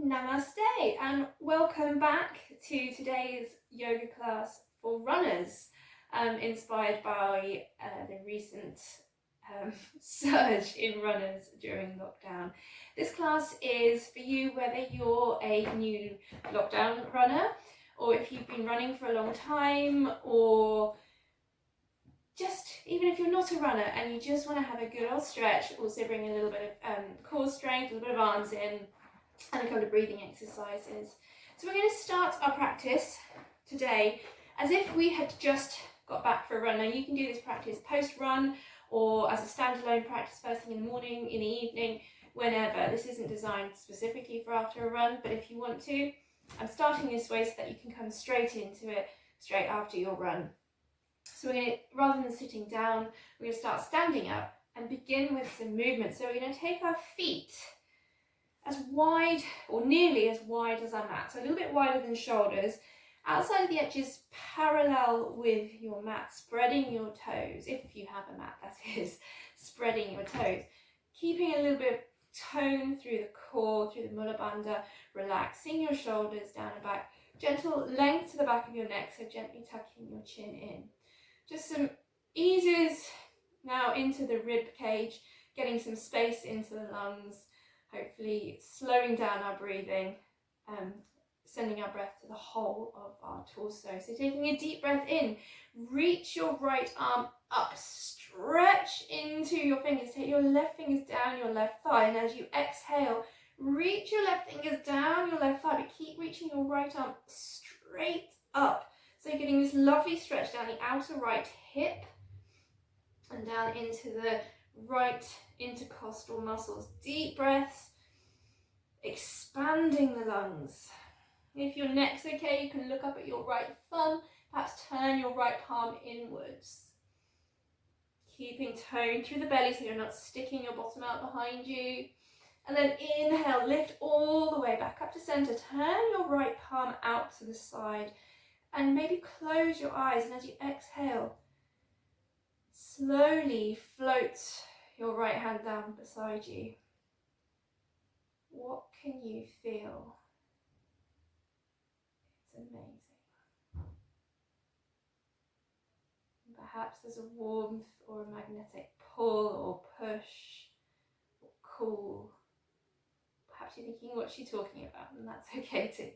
Namaste and welcome back to today's yoga class for runners, inspired by the recent surge in runners during lockdown. This class is for you whether you're a new lockdown runner or if you've been running for a long time, or just even if you're not a runner and you just want to have a good old stretch, also bring a little bit of core strength, a little bit of arms in, and a couple of breathing exercises. So we're going to start our practice today as if we had just got back for a run. Now you can do this practice post-run or as a standalone practice first thing in the morning, in the evening, whenever. This isn't designed specifically for after a run, but if you want to, I'm starting this way so that you can come straight into it straight after your run. So we're going to, rather than sitting down, we're going to start standing up and begin with some movement. So we're going to take our feet as wide or nearly as wide as our mat, so a little bit wider than shoulders, outside of the edges, parallel with your mat, spreading your toes, if you have a mat, that is, spreading your toes, keeping a little bit of tone through the core, through the Mula Bandha, relaxing your shoulders down and back, gentle length to the back of your neck, so gently tucking your chin in. Just some eases now into the rib cage, getting some space into the lungs, hopefully slowing down our breathing, sending our breath to the whole of our torso. So taking a deep breath in, reach your right arm up, stretch into your fingers, take your left fingers down your left thigh, and as you exhale, reach your left fingers down your left thigh, but keep reaching your right arm straight up. So you're getting this lovely stretch down the outer right hip and down into the right intercostal muscles. Deep breaths, expanding the lungs. If your neck's okay, you can look up at your right thumb, perhaps turn your right palm inwards. Keeping tone through the belly so you're not sticking your bottom out behind you. And then inhale, lift all the way back up to center. Turn your right palm out to the side and maybe close your eyes. And as you exhale, slowly float your right hand down beside you. What can you feel? It's amazing. Perhaps there's a warmth or a magnetic pull or push or cool. Perhaps you're thinking, what's she talking about? And that's okay too.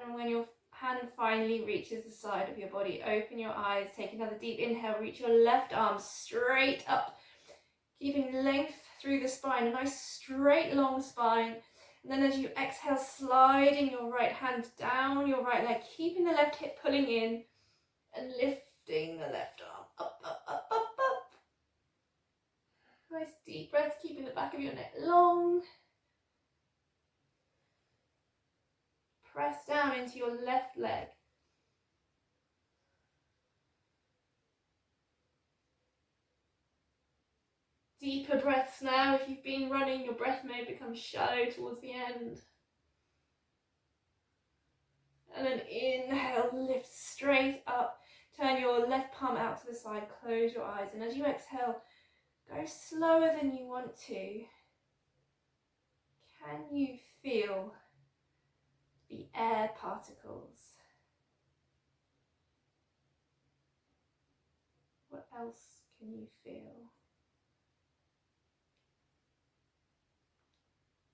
And when your hand finally reaches the side of your body, open your eyes, take another deep inhale, reach your left arm straight up, keeping length through the spine, a nice straight long spine. And then as you exhale, sliding your right hand down your right leg, keeping the left hip pulling in and lifting the left arm up, up, up, up, up. Nice deep breath, keeping the back of your neck long. Press down into your left leg. Deeper breaths now. If you've been running, your breath may become shallow towards the end. And then inhale, lift straight up. Turn your left palm out to the side, close your eyes. And as you exhale, go slower than you want to. Can you feel the air particles? What else can you feel?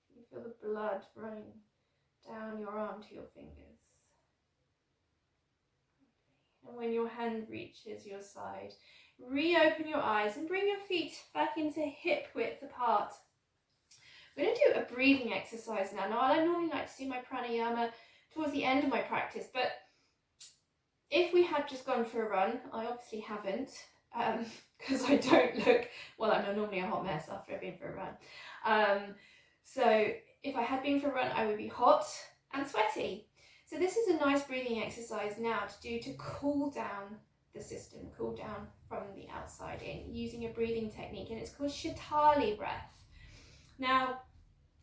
Can you feel the blood running down your arm to your fingers? And when your hand reaches your side, reopen your eyes and bring your feet back into hip width apart. We're going to do a breathing exercise now. Now, I normally like to do my pranayama towards the end of my practice, but if we had just gone for a run, I obviously haven't, because I don't look, well, I'm normally a hot mess after I've been for a run. So if I had been for a run, I would be hot and sweaty. So this is a nice breathing exercise now to do to cool down the system, cool down from the outside in, using a breathing technique, and it's called Shatali breath. Now,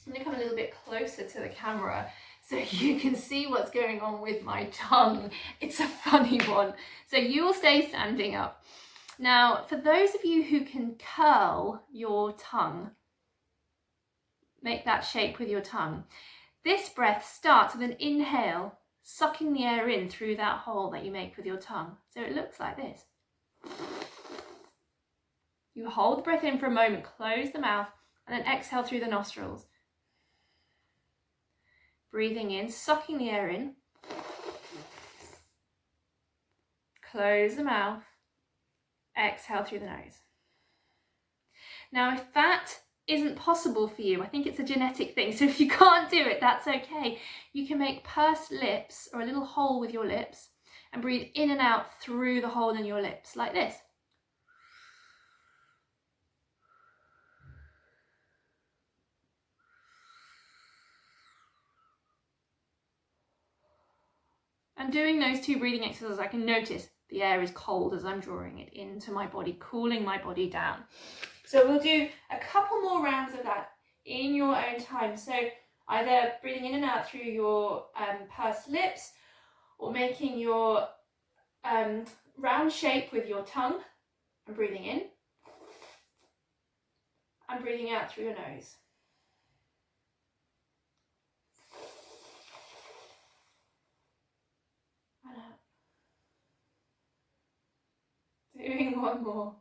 I'm going to come a little bit closer to the camera so you can see what's going on with my tongue. It's a funny one. So you will stay standing up. Now, for those of you who can curl your tongue, make that shape with your tongue. This breath starts with an inhale, sucking the air in through that hole that you make with your tongue. So it looks like this. You hold the breath in for a moment, close the mouth, and then exhale through the nostrils. Breathing in, sucking the air in. Close the mouth, exhale through the nose. Now, if that isn't possible for you, I think it's a genetic thing, so if you can't do it, that's okay. You can make pursed lips or a little hole with your lips and breathe in and out through the hole in your lips, like this. And doing those two breathing exercises, I can notice the air is cold as I'm drawing it into my body, cooling my body down. So we'll do a couple more rounds of that in your own time. So either breathing in and out through your pursed lips, or making your round shape with your tongue and breathing in and breathing out through your nose. And out. Doing one more.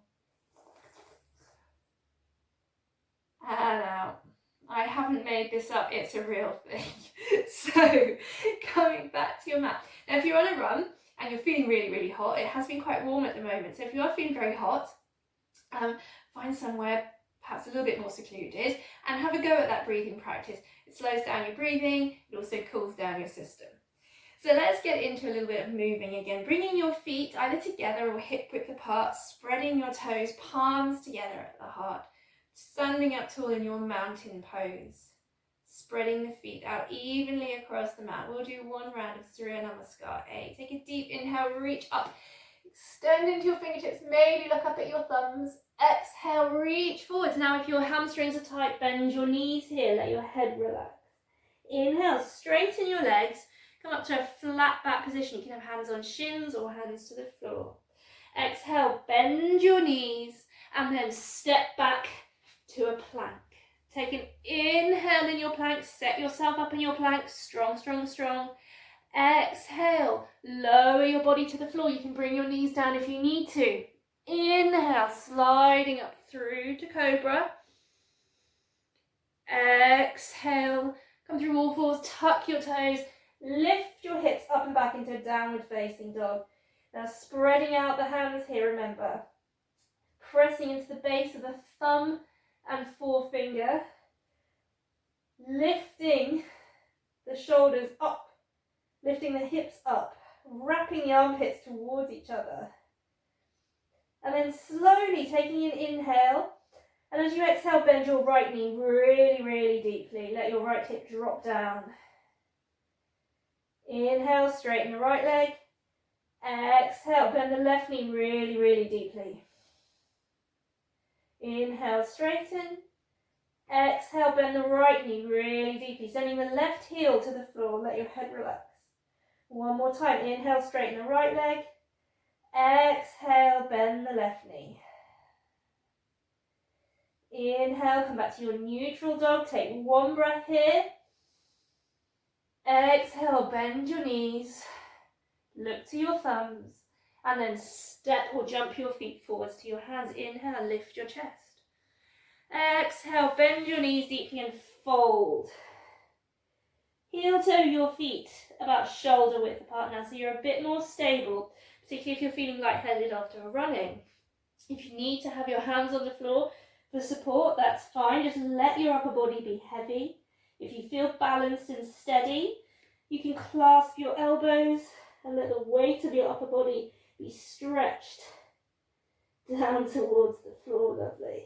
And out. I haven't made this up, it's a real thing. So, coming back to your mat. Now, if you're on a run and you're feeling really, really hot, it has been quite warm at the moment. So if you are feeling very hot, find somewhere perhaps a little bit more secluded and have a go at that breathing practice. It slows down your breathing, it also cools down your system. So let's get into a little bit of moving again. Bringing your feet either together or hip width apart, spreading your toes, palms together at the heart. Standing up tall in your mountain pose. Spreading the feet out evenly across the mat. We'll do one round of Surya Namaskar 8. Take a deep inhale, reach up. Extend into your fingertips, maybe look up at your thumbs. Exhale, reach forwards. Now if your hamstrings are tight, bend your knees here, let your head relax. Inhale, straighten your legs. Come up to a flat back position. You can have hands on shins or hands to the floor. Exhale, bend your knees and then step back to a plank. Take an inhale in your plank, set yourself up in your plank, strong, strong, strong. Exhale, lower your body to the floor. You can bring your knees down if you need to. Inhale, sliding up through to cobra. Exhale, come through all fours, tuck your toes, lift your hips up and back into a downward facing dog. Now spreading out the hands here, remember. Pressing into the base of the thumb and forefinger. Lifting the shoulders up, lifting the hips up, wrapping the armpits towards each other. And then slowly taking an inhale, and as you exhale, bend your right knee really, really deeply. Let your right hip drop down. Inhale, straighten the right leg. Exhale, bend the left knee really, really deeply. Inhale, straighten. Exhale, bend the right knee really deeply, sending the left heel to the floor. Let your head relax. One more time. Inhale, straighten the right leg. Exhale, bend the left knee. Inhale, come back to your neutral dog. Take one breath here. Exhale, bend your knees. Look to your thumbs. And then step or jump your feet forwards to your hands. Inhale, lift your chest. Exhale, bend your knees deeply and fold. Heel toe your feet about shoulder width apart now, so you're a bit more stable, particularly if you're feeling lightheaded after running. If you need to have your hands on the floor for support, that's fine. Just let your upper body be heavy. If you feel balanced and steady, you can clasp your elbows and let the weight of your upper body be stretched down towards the floor. Lovely.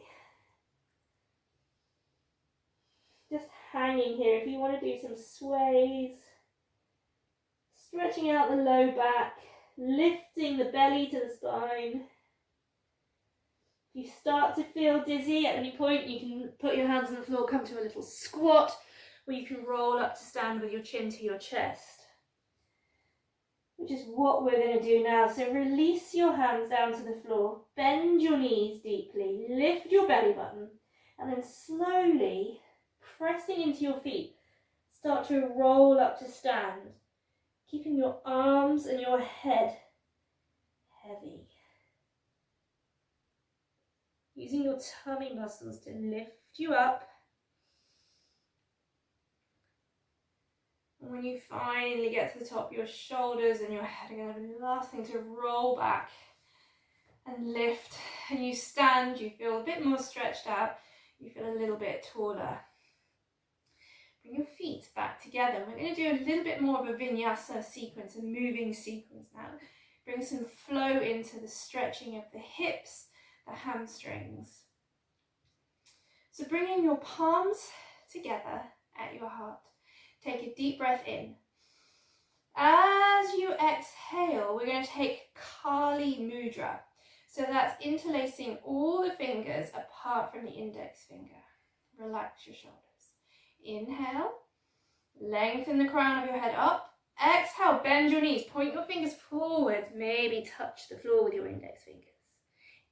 Just hanging here. If you want to do some sways, stretching out the low back, lifting the belly to the spine. If you start to feel dizzy at any point, you can put your hands on the floor, come to a little squat, or you can roll up to stand with your chin to your chest, which is what we're going to do now. So release your hands down to the floor, bend your knees deeply, lift your belly button, and then slowly pressing into your feet. Start to roll up to stand, keeping your arms and your head heavy. Using your tummy muscles to lift you up. And when you finally get to the top, your shoulders and your head are going to be the last thing to roll back and lift. And you stand, you feel a bit more stretched out, you feel a little bit taller. Bring your feet back together. We're going to do a little bit more of a vinyasa sequence, a moving sequence now. Bring some flow into the stretching of the hips, the hamstrings. So bringing your palms together at your heart. Take a deep breath in. As you exhale, we're going to take Kali Mudra. So that's interlacing all the fingers apart from the index finger. Relax your shoulders. Inhale, lengthen the crown of your head up. Exhale, bend your knees, point your fingers forward, maybe touch the floor with your index fingers.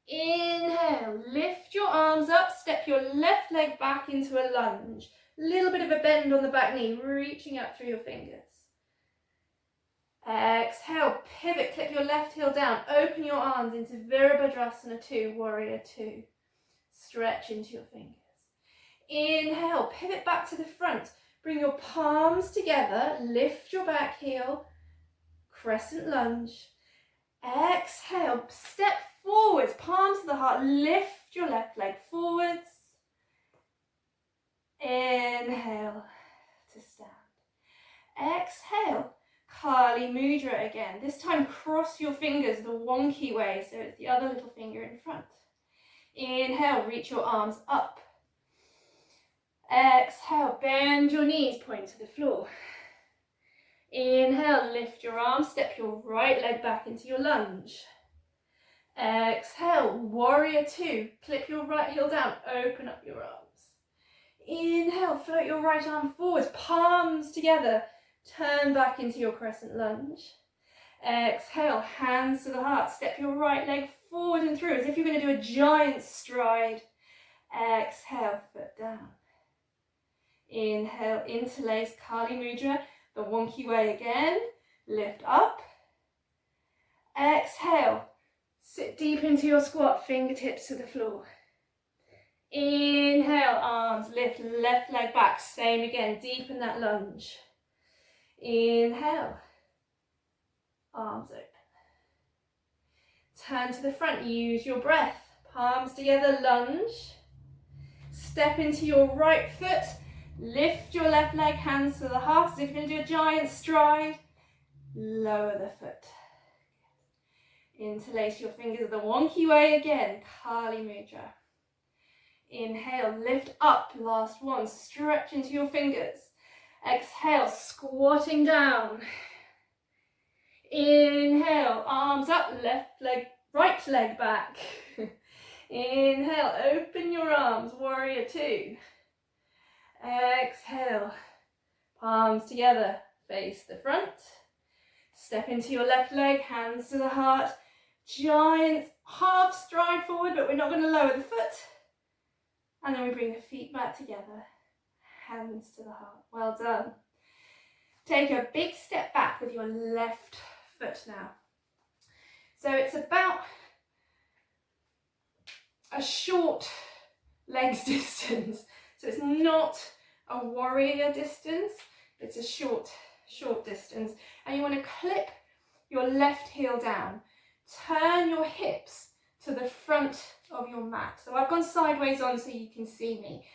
Inhale, lift your arms up, step your left leg back into a lunge. Little bit of a bend on the back knee, reaching up through your fingers. Exhale, pivot, clip your left heel down, open your arms into Virabhadrasana 2, Warrior 2. Stretch into your fingers. Inhale, pivot back to the front. Bring your palms together, lift your back heel, crescent lunge. Exhale, step forwards, palms to the heart, lift your left leg forwards. Inhale to stand. Exhale, Kali Mudra again. This time cross your fingers the wonky way, so it's the other little finger in front. Inhale, reach your arms up. Exhale, bend your knees, point to the floor. Inhale, lift your arms, step your right leg back into your lunge. Exhale, Warrior 2, clip your right heel down, open up your arms. Inhale, float your right arm forwards, palms together, turn back into your crescent lunge. Exhale, hands to the heart, step your right leg forward and through as if you're going to do a giant stride. Exhale, foot down. Inhale, interlace Kali Mudra, the wonky way again. Lift up. Exhale, sit deep into your squat, fingertips to the floor. Inhale, arms lift, left leg back, same again, deepen that lunge. Inhale, arms open. Turn to the front, use your breath, palms together, lunge. Step into your right foot, lift your left leg, hands to the heart, as if you're going to do a giant stride. Lower the foot. Interlace your fingers the wonky way again, Kali Mudra. Inhale, lift up, last one, stretch into your fingers. Exhale, squatting down. Inhale, arms up, left leg, right leg back. Inhale, open your arms, Warrior 2. Exhale, palms together, face the front. Step into your left leg, hands to the heart. Giant half stride forward, but we're not going to lower the foot. And then we bring the feet back together, hands to the heart. Well done. Take a big step back with your left foot now. So it's about a short legs distance. So it's not a warrior distance, it's a short distance. And you want to clip your left heel down. Turn your hips to the front of your mat. So I've gone sideways on so you can see me.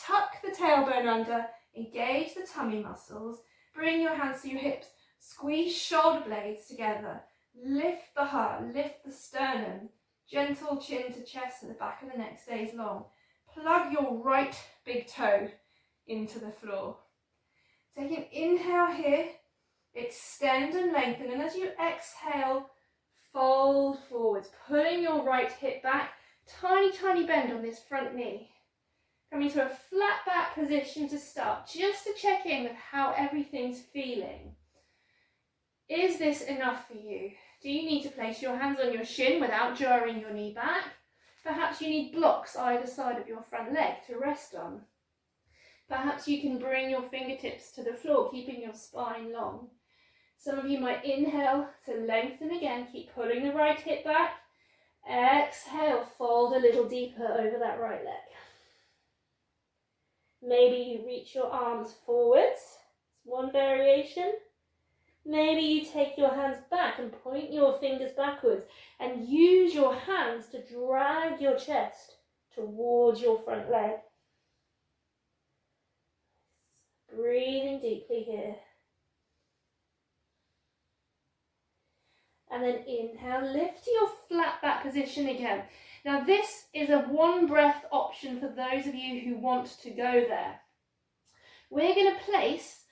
Tuck the tailbone under, engage the tummy muscles, bring your hands to your hips, squeeze shoulder blades together, lift the heart, lift the sternum, gentle chin to chest so the back of the neck stays long. Plug your right big toe into the floor. Take an inhale here, extend and lengthen, and as you exhale, fold forwards, pulling your right hip back, tiny bend on this front knee. Coming to a flat back position to start, just to check in with how everything's feeling. Is this enough for you? Do you need to place your hands on your shin without jarring your knee back? Perhaps you need blocks either side of your front leg to rest on. Perhaps you can bring your fingertips to the floor, keeping your spine long. Some of you might inhale to lengthen again, keep pulling the right hip back. Exhale, fold a little deeper over that right leg. Maybe you reach your arms forwards, it's one variation. Maybe you take your hands back and point your fingers backwards and use your hands to drag your chest towards your front leg. Breathing deeply here. And then inhale, lift to your flat back position again. Now this is a one breath option for those of you who want to go there. We're going to place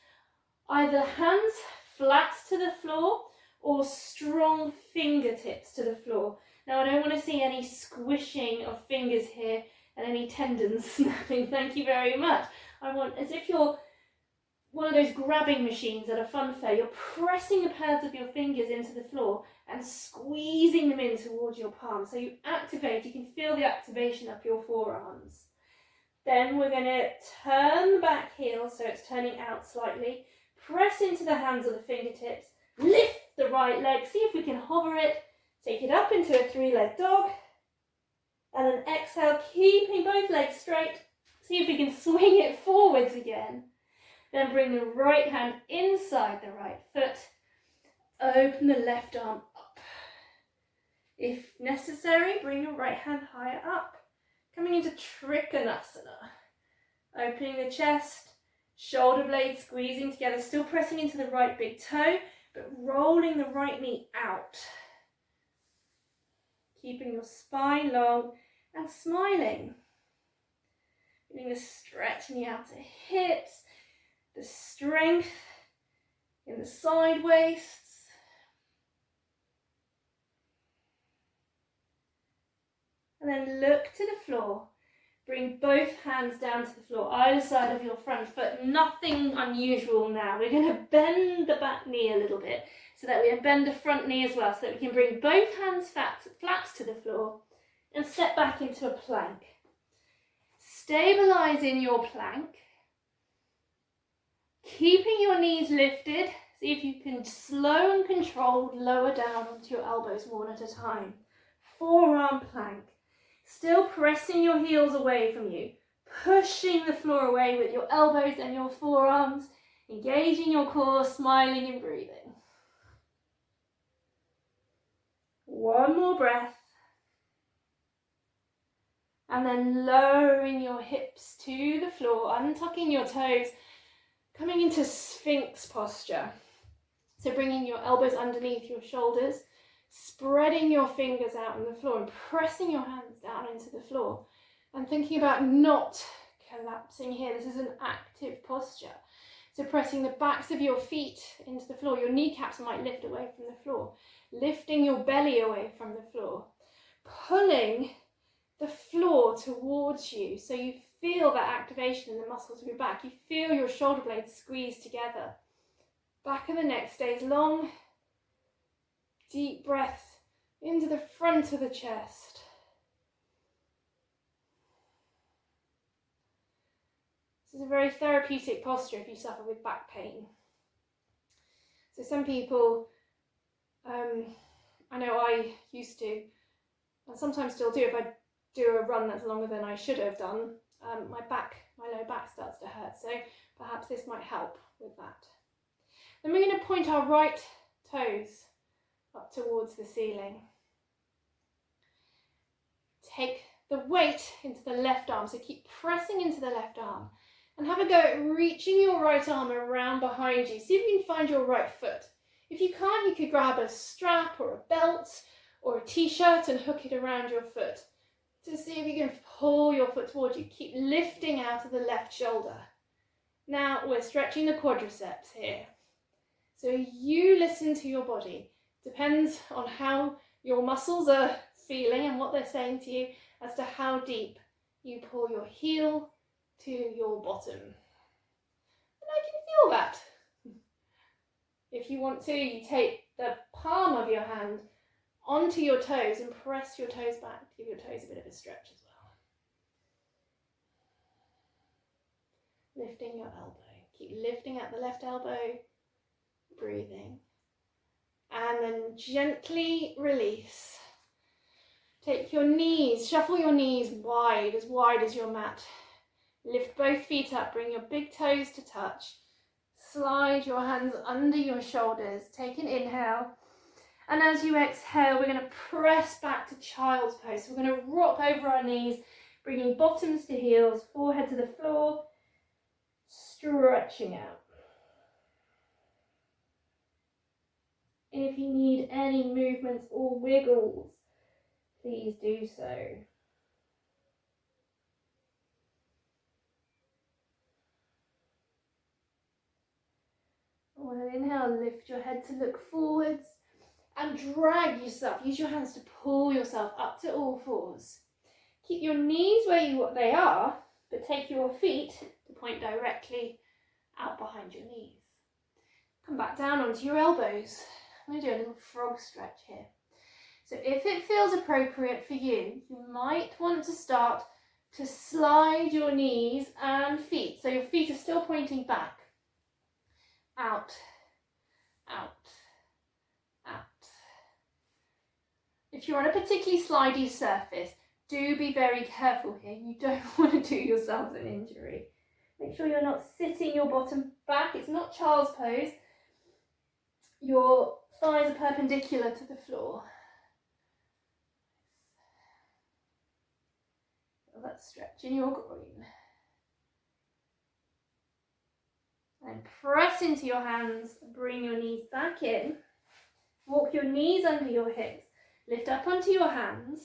either hands flat to the floor or strong fingertips to the floor. Now I don't want to see any squishing of fingers here and any tendons snapping, thank you very much. I want, as if you're one of those grabbing machines at a fun fair, you're pressing the pads of your fingers into the floor and squeezing them in towards your palms. So you activate, you can feel the activation up your forearms. Then we're going to turn the back heel so it's turning out slightly. Press into the hands or the fingertips. Lift the right leg. See if we can hover it. Take it up into a three-leg dog. And then exhale, keeping both legs straight. See if we can swing it forwards again. Then bring the right hand inside the right foot. Open the left arm up. If necessary, bring your right hand higher up. Coming into Trikonasana. Opening the chest, shoulder blades squeezing together, still pressing into the right big toe, but rolling the right knee out. Keeping your spine long and smiling. Feeling the stretch in the outer hips, the strength in the side waists. And then look to the floor. Bring both hands down to the floor, either side of your front foot. Nothing unusual now. We're going to bend the back knee a little bit so that we can bend the front knee as well, so that we can bring both hands flat to the floor and step back into a plank. Stabilize in your plank. Keeping your knees lifted. See if you can slow and controlled lower down onto your elbows one at a time. Forearm plank. Still pressing your heels away from you, pushing the floor away with your elbows and your forearms, engaging your core, smiling and breathing. One more breath. And then lowering your hips to the floor, untucking your toes, coming into Sphinx posture. So bringing your elbows underneath your shoulders, spreading your fingers out on the floor and pressing your hands down into the floor and thinking about not collapsing here. This is an active posture. So pressing the backs of your feet into the floor. Your kneecaps might lift away from the floor. Lifting your belly away from the floor. Pulling the floor towards you so you feel that activation in the muscles of your back. You feel your shoulder blades squeeze together. Back of the neck stays long. Deep breath into the front of the chest. This is a very therapeutic posture if you suffer with back pain. So some people, I know I used to, and sometimes still do, if I do a run that's longer than I should have done, my lower back starts to hurt. So perhaps this might help with that. Then we're going to point our right toes up towards the ceiling. Take the weight into the left arm, so keep pressing into the left arm and have a go at reaching your right arm around behind you. See if you can find your right foot. If you can't, you could grab a strap or a belt or a t-shirt and hook it around your foot to see if you can pull your foot towards you. Keep lifting out of the left shoulder. Now we're stretching the quadriceps here. So you listen to your body. Depends on how your muscles are feeling and what they're saying to you as to how deep you pull your heel to your bottom. And I can feel that. If you want to, you take the palm of your hand onto your toes and press your toes back to give your toes a bit of a stretch as Lifting your elbow. Keep lifting at the left elbow, breathing. And then gently release. Take your knees, shuffle your knees wide as your mat. Lift both feet up, bring your big toes to touch. Slide your hands under your shoulders. Take an inhale. And as you exhale, we're going to press back to child's pose. So we're going to rock over our knees, bringing bottoms to heels, forehead to the floor, stretching out. If you need any movements or wiggles, please do so. On an inhale, lift your head to look forwards and drag yourself. Use your hands to pull yourself up to all fours. Keep your knees where they are, but take your feet to point directly out behind your knees. Come back down onto your elbows. I'm going to do a little frog stretch here. So if it feels appropriate for you, you might want to start to slide your knees and feet. So your feet are still pointing back. Out, out, out. If you're on a particularly slidey surface, do be very careful here. You don't want to do yourself an injury. Make sure you're not sitting your bottom back. It's not child's pose. Your thighs are perpendicular to the floor. Feel that stretch in your groin. And press into your hands, bring your knees back in. Walk your knees under your hips. Lift up onto your hands.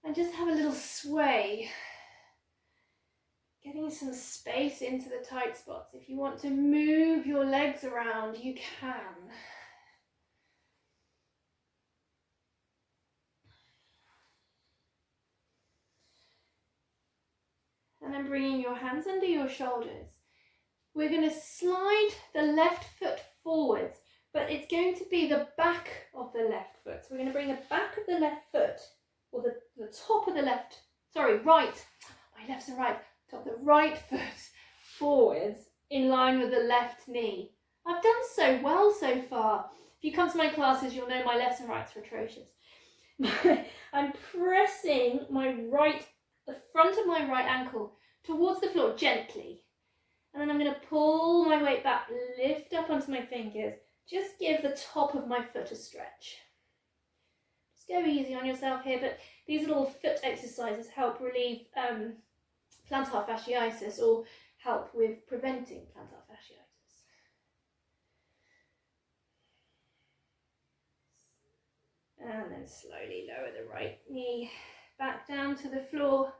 And just have a little sway. Getting some space into the tight spots. If you want to move your legs around, you can. And then bringing your hands under your shoulders. We're going to slide the left foot forwards, but it's going to be the back of the left foot. So we're going to bring the back of the left foot, or the top of the right, my lefts and right, top of the right foot forwards in line with the left knee. I've done so well so far. If you come to my classes, you'll know my lefts and rights are atrocious. I'm pressing the front of my right ankle towards the floor gently. And then I'm going to pull my weight back, lift up onto my fingers. Just give the top of my foot a stretch. Just go easy on yourself here, but these little foot exercises help relieve plantar fasciitis or help with preventing plantar fasciitis. And then slowly lower the right knee back down to the floor.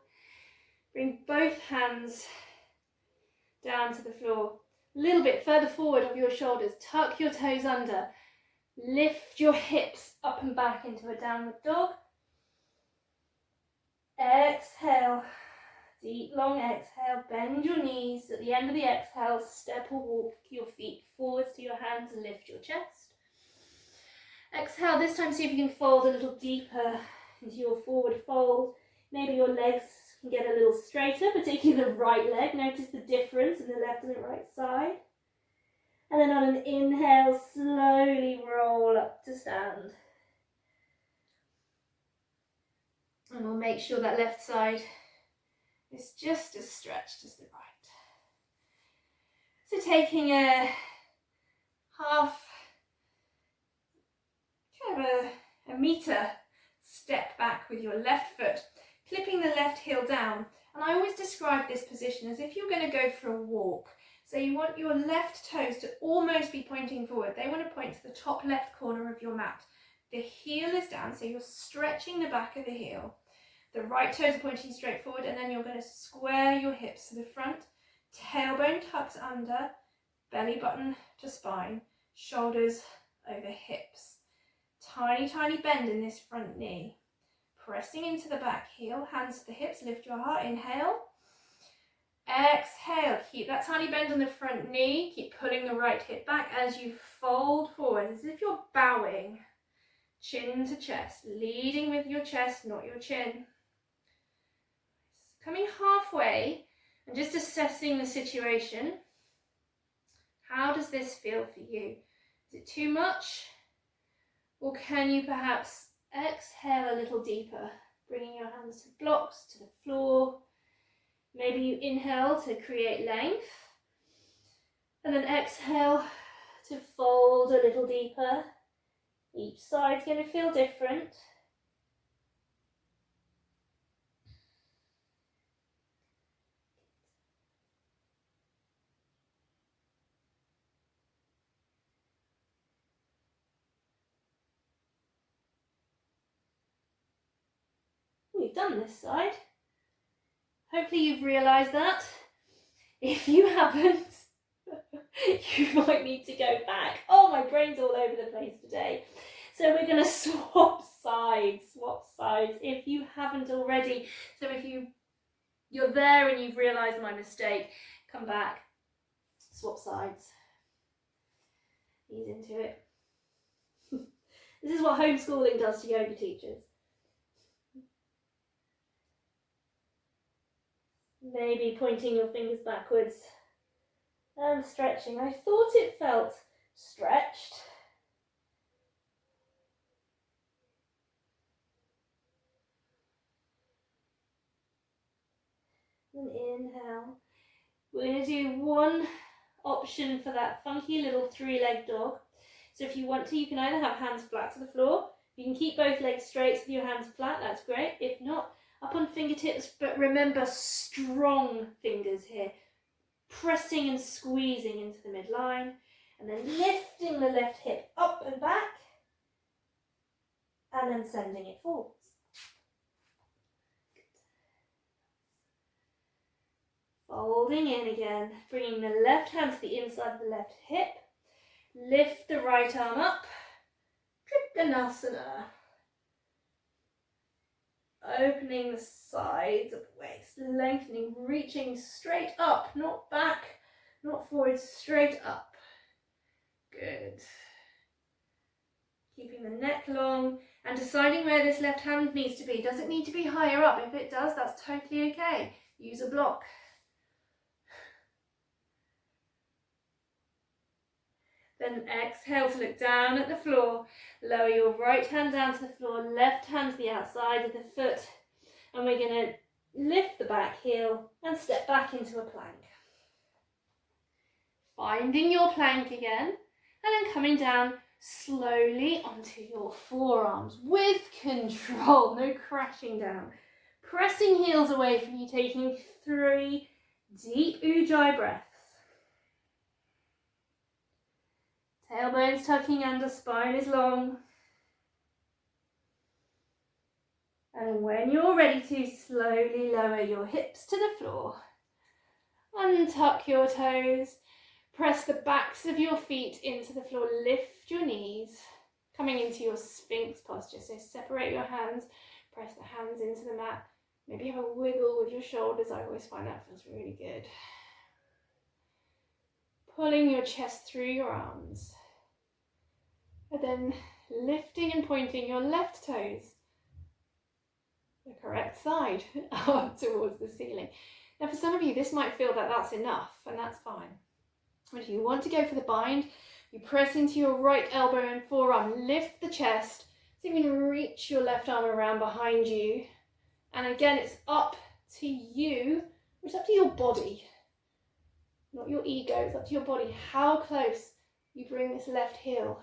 Bring both hands down to the floor. A little bit further forward of your shoulders. Tuck your toes under. Lift your hips up and back into a downward dog. Exhale. Deep, long exhale. Bend your knees. At the end of the exhale, step or walk your feet forwards to your hands and lift your chest. Exhale. This time, see if you can fold a little deeper into your forward fold. Maybe your legs can get a little straighter, particularly the right leg. Notice the difference in the left and the right side. And then on an inhale, slowly roll up to stand. And we'll make sure that left side is just as stretched as the right. So taking a a meter step back with your left foot, clipping the left heel down. And I always describe this position as if you're going to go for a walk. So you want your left toes to almost be pointing forward. They want to point to the top left corner of your mat. The heel is down, so you're stretching the back of the heel. The right toes are pointing straight forward, and then you're going to square your hips to the front, tailbone tucked under, belly button to spine, shoulders over hips. Tiny, tiny bend in this front knee. Pressing into the back heel, hands to the hips, lift your heart, inhale. Exhale, keep that tiny bend on the front knee, keep pulling the right hip back as you fold forward, as if you're bowing, chin to chest, leading with your chest, not your chin. Coming halfway, and just to assessing the situation. How does this feel for you? Is it too much? Or can you perhaps exhale a little deeper, bringing your hands to blocks, to the floor. Maybe you inhale to create length, and then exhale to fold a little deeper. Each side's going to feel different. We've done this side. Hopefully you've realised that. If you haven't, you might need to go back. Oh, my brain's all over the place today. So we're going to swap sides if you haven't already. So if you're there and you've realised my mistake, come back, swap sides, ease into it. This is what homeschooling does to yoga teachers. Maybe pointing your fingers backwards and stretching. I thought it felt stretched. And inhale. We're going to do one option for that funky little three-legged dog. So if you want to, you can either have hands flat to the floor. You can keep both legs straight with your hands flat, that's great. If not, up on fingertips, but remember strong fingers here. Pressing and squeezing into the midline, and then lifting the left hip up and back, and then sending it forwards. Folding in again, bringing the left hand to the inside of the left hip. Lift the right arm up, Trikonasana. Opening the sides of the waist, lengthening, reaching straight up, not back, not forward, straight up. Good. Keeping the neck long and deciding where this left hand needs to be. Does it need to be higher up? If it does, that's totally okay. Use a block. Then exhale to look down at the floor. Lower your right hand down to the floor, left hand to the outside of the foot. And we're going to lift the back heel and step back into a plank. Finding your plank again, and then coming down slowly onto your forearms with control, no crashing down. Pressing heels away from you, taking 3 deep Ujjayi breaths. Tailbone's tucking under, spine is long. And when you're ready to, slowly lower your hips to the floor. Untuck your toes. Press the backs of your feet into the floor. Lift your knees. Coming into your Sphinx posture. So separate your hands. Press the hands into the mat. Maybe have a wiggle with your shoulders. I always find that feels really good. Pulling your chest through your arms. And then lifting and pointing your left toes, the correct side, up towards the ceiling. Now for some of you, this might feel that that's enough, and that's fine. But if you want to go for the bind, you press into your right elbow and forearm, lift the chest, so you can reach your left arm around behind you. And again, it's up to you, it's up to your body, not your ego, it's up to your body, how close you bring this left heel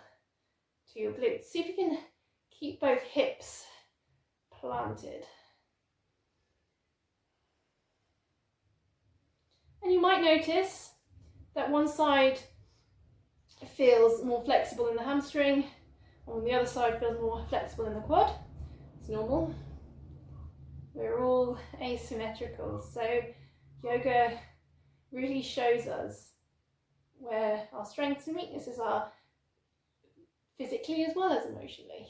to your glutes. See if you can keep both hips planted. And you might notice that one side feels more flexible in the hamstring, and the other side feels more flexible in the quad. It's normal. We're all asymmetrical. So yoga really shows us where our strengths and weaknesses are, physically as well as emotionally.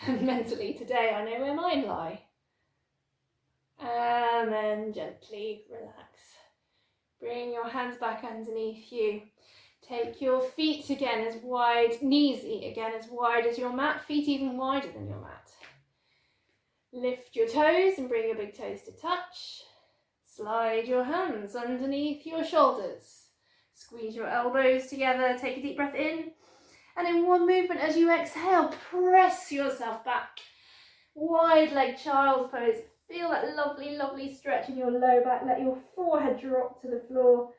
And mentally today, I know where mine lie. And then gently relax. Bring your hands back underneath you. Take your feet again as wide, knees again as wide as your mat, feet even wider than your mat. Lift your toes and bring your big toes to touch. Slide your hands underneath your shoulders. Squeeze your elbows together, take a deep breath in. And in one movement as you exhale, press yourself back. Wide leg child's pose. Feel that lovely, lovely stretch in your low back. Let your forehead drop to the floor.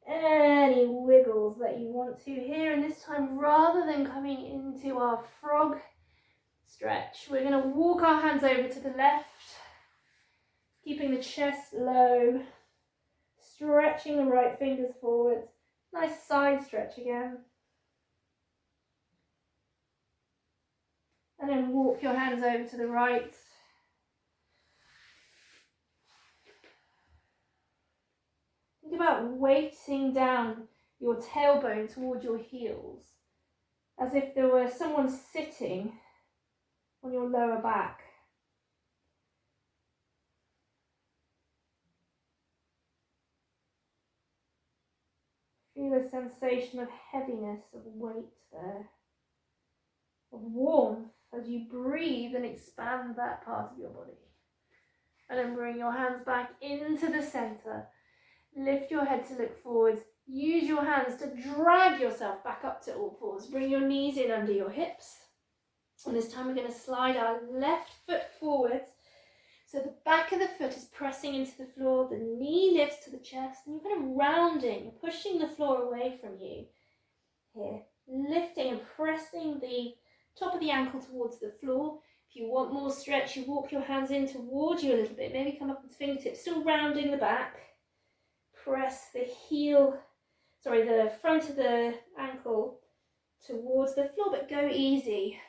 Any wiggles that you want to here. And this time, rather than coming into our frog stretch, we're going to walk our hands over to the left, keeping the chest low, stretching the right fingers forwards. Nice side stretch again. And then walk your hands over to the right. Think about weighting down your tailbone towards your heels, as if there were someone sitting on your lower back. Feel a sensation of heaviness, of weight there, of warmth as you breathe and expand that part of your body. And then bring your hands back into the center. Lift your head to look forwards. Use your hands to drag yourself back up to all fours. Bring your knees in under your hips. And this time we're going to slide our left foot forwards. So the back of the foot is pressing into the floor. The knee lifts to the chest. And you're kind of rounding, pushing the floor away from you. Here, lifting and pressing the top of the ankle towards the floor. If you want more stretch, you walk your hands in towards you a little bit. Maybe come up with fingertips, still rounding the back. Press the front of the ankle towards the floor, but go easy.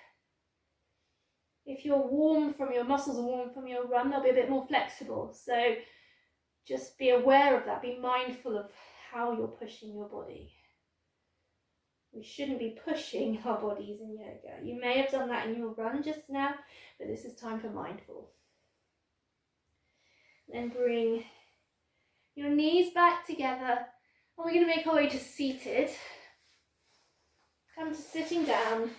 If you're warm from your muscles are warm from your run, they'll be a bit more flexible. So just be aware of that. Be mindful of how you're pushing your body. We shouldn't be pushing our bodies in yoga. You may have done that in your run just now, but this is time for mindful. Then bring your knees back together, and we're going to make our way to seated. Come to sitting down,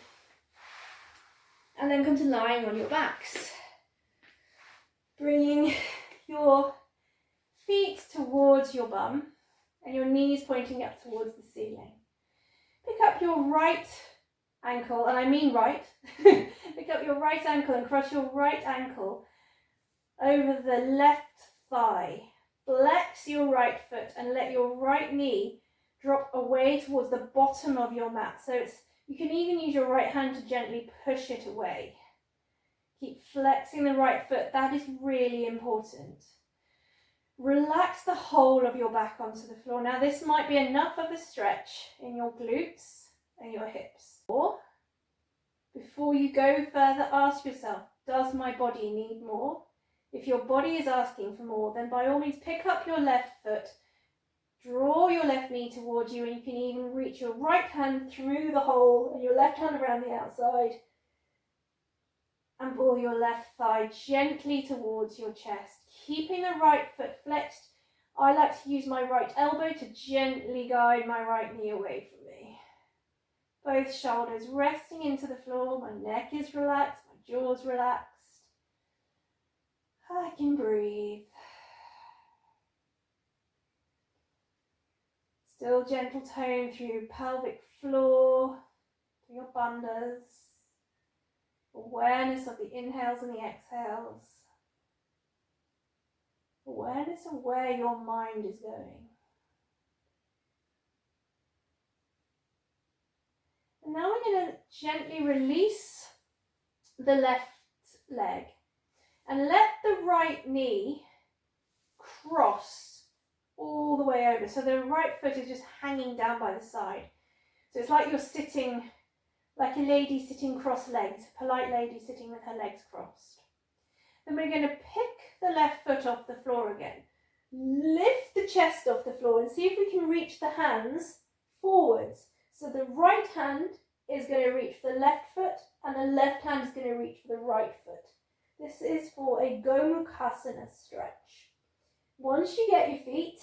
and then come to lying on your backs. Bringing your feet towards your bum, and your knees pointing up towards the ceiling. Pick up your right ankle, and I mean right. Pick up your right ankle and cross your right ankle over the left thigh. Flex your right foot and let your right knee drop away towards the bottom of your mat. So you can even use your right hand to gently push it away. Keep flexing the right foot. That is really important. Relax the whole of your back onto the floor. Now this might be enough of a stretch in your glutes and your hips. Or before you go further, ask yourself, does my body need more? If your body is asking for more, then by all means pick up your left foot, draw your left knee towards you, and you can even reach your right hand through the hole and your left hand around the outside. And pull your left thigh gently towards your chest, keeping the right foot flexed. I like to use my right elbow to gently guide my right knee away from me. Both shoulders resting into the floor, my neck is relaxed, my jaw's relaxed. I can breathe. Still gentle tone through your pelvic floor, through your bandhas. Awareness of the inhales and the exhales. Awareness of where your mind is going. And now we're going to gently release the left leg and let the right knee cross all the way over. So the right foot is just hanging down by the side. So it's like you're sitting like a lady sitting cross-legged, a polite lady sitting with her legs crossed. Then we're going to pick the left foot off the floor again. Lift the chest off the floor and see if we can reach the hands forwards. So the right hand is going to reach for the left foot and the left hand is going to reach for the right foot. This is for a Gomukhasana stretch. Once you get your feet,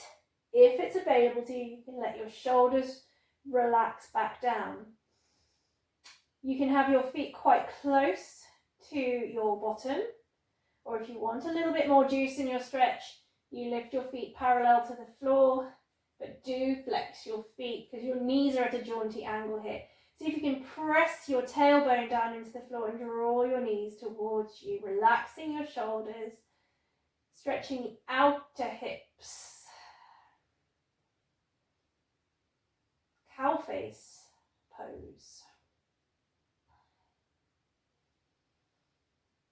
if it's available to you, you can let your shoulders relax back down. You can have your feet quite close to your bottom, Or if you want a little bit more juice in your stretch, you lift your feet parallel to the floor, but do flex your feet because your knees are at a jaunty angle here. See if you can press your tailbone down into the floor and draw your knees towards you, relaxing your shoulders, stretching the outer hips. Cow face pose.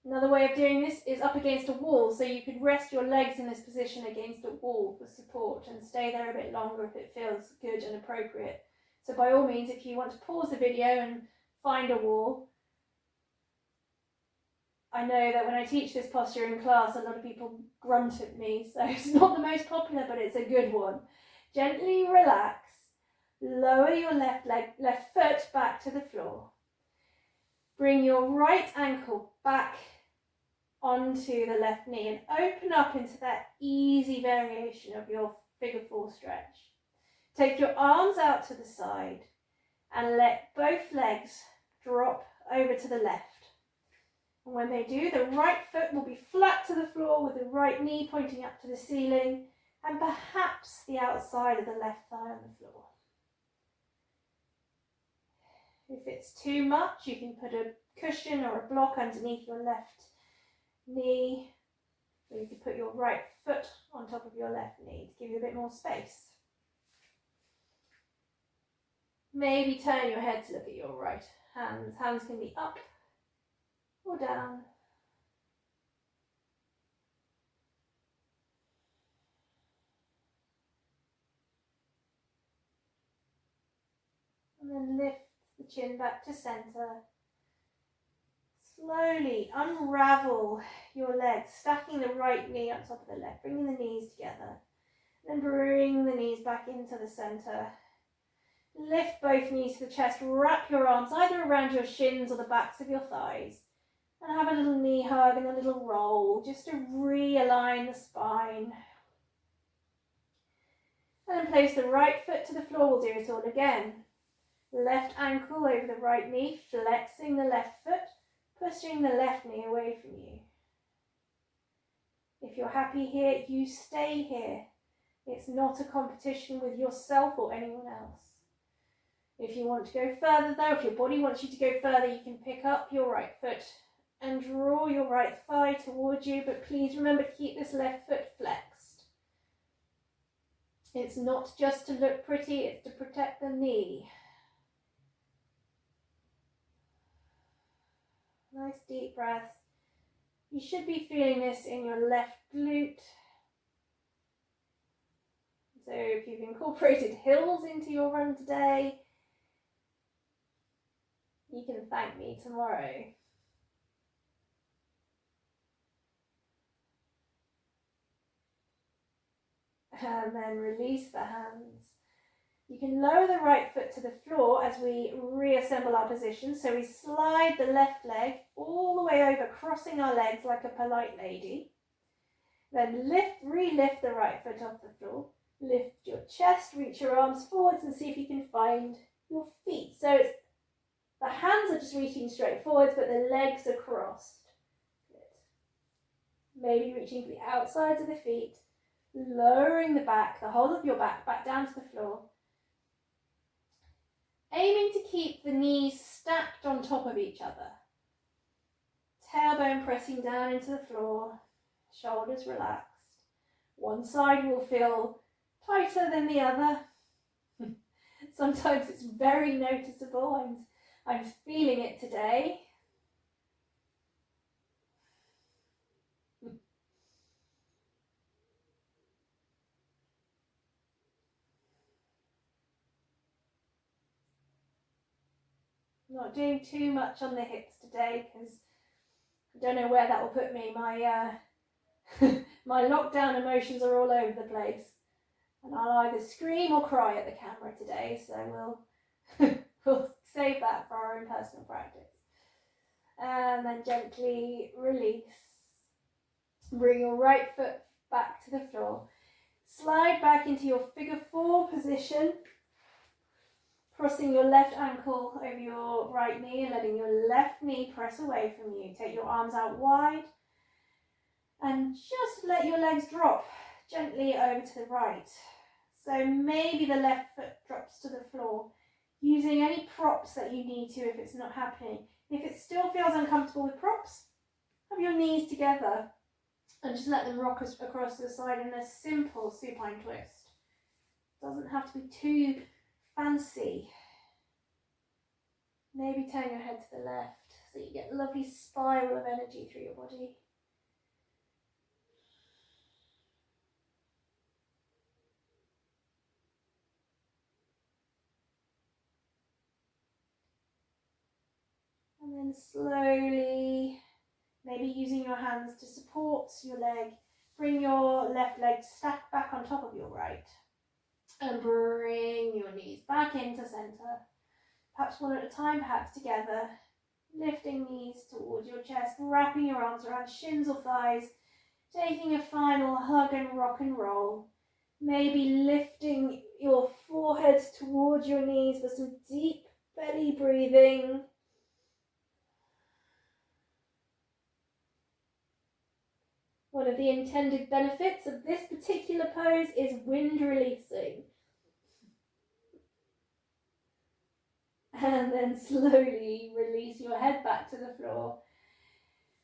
Another way of doing this is up against a wall, so you could rest your legs in this position against a wall for support and stay there a bit longer if it feels good and appropriate. So by all means, if you want to pause the video and find a wall, I know that when I teach this posture in class, a lot of people grunt at me, so it's not the most popular, but it's a good one. Gently relax, lower your left foot back to the floor. Bring your right ankle back onto the left knee and open up into that easy variation of your figure four stretch. Take your arms out to the side and let both legs drop over to the left. And when they do, the right foot will be flat to the floor with the right knee pointing up to the ceiling and perhaps the outside of the left thigh on the floor. If it's too much, you can put a cushion or a block underneath your left knee, or you could put your right foot on top of your left knee to give you a bit more space. Maybe turn your head to look at your right hands. Hands can be up or down. And then lift the chin back to center. Slowly unravel your legs, stacking the right knee on top of the left, bringing the knees together. Then bring the knees back into the center. Lift both knees to the chest, wrap your arms either around your shins or the backs of your thighs. And have a little knee hug and a little roll, just to realign the spine. And then place the right foot to the floor, we'll do it all again. Left ankle over the right knee, flexing the left foot, pushing the left knee away from you. If you're happy here, you stay here. It's not a competition with yourself or anyone else. If you want to go further though, if your body wants you to go further, you can pick up your right foot and draw your right thigh towards you, but please remember to keep this left foot flexed. It's not just to look pretty, it's to protect the knee. Nice deep breath. You should be feeling this in your left glute. So if you've incorporated hills into your run today, you can thank me tomorrow. And then release the hands. You can lower the right foot to the floor as we reassemble our position. So we slide the left leg all the way over, crossing our legs like a polite lady. Then re-lift the right foot off the floor. Lift your chest, reach your arms forwards and see if you can find your feet. So the hands are just reaching straight forwards, but the legs are crossed. Good. Maybe reaching for the outsides of the feet, lowering the back, the whole of your back down to the floor. Aiming to keep the knees stacked on top of each other. Tailbone pressing down into the floor, shoulders relaxed. One side will feel tighter than the other. Sometimes it's very noticeable. I'm feeling it today. Not doing too much on the hips today because I don't know where that will put me. My my lockdown emotions are all over the place, and I'll either scream or cry at the camera today. So we'll save that for our own personal practice. And then gently release. Bring your right foot back to the floor. Slide back into your figure four position. Crossing your left ankle over your right knee and letting your left knee press away from you. Take your arms out wide. And just let your legs drop gently over to the right. So maybe the left foot drops to the floor, using any props that you need to if it's not happening. If it still feels uncomfortable with props, have your knees together and just let them rock across to the side in a simple supine twist. Doesn't have to be too fancy. Maybe turn your head to the left so you get a lovely spiral of energy through your body. And then slowly, maybe using your hands to support your leg, bring your left leg stacked back on top of your right. And bring your knees back into centre. Perhaps one at a time, perhaps together. Lifting knees towards your chest, wrapping your arms around shins or thighs, taking a final hug and rock and roll. Maybe lifting your forehead towards your knees for some deep belly breathing. One of the intended benefits of this particular pose is wind releasing. And then slowly release your head back to the floor.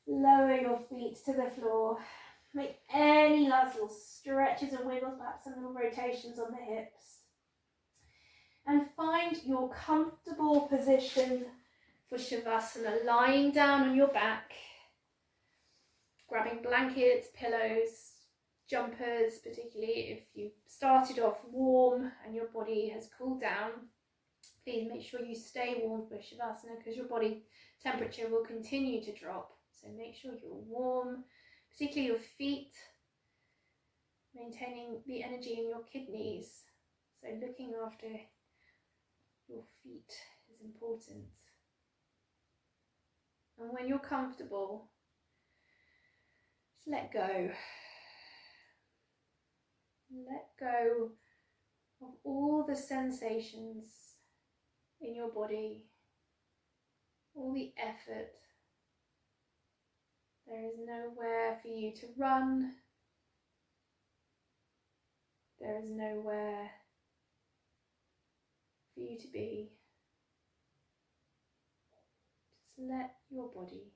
Lower your feet to the floor. Make any last little stretches and wiggles, perhaps some little rotations on the hips. And find your comfortable position for Shavasana, lying down on your back, grabbing blankets, pillows, jumpers, particularly if you started off warm and your body has cooled down. Please make sure you stay warm for Shavasana because your body temperature will continue to drop. So make sure you're warm, particularly your feet, maintaining the energy in your kidneys. So looking after your feet is important. And when you're comfortable, just let go. Let go of all the sensations in your body, all the effort. There is nowhere for you to run. There is nowhere for you to be. Just let your body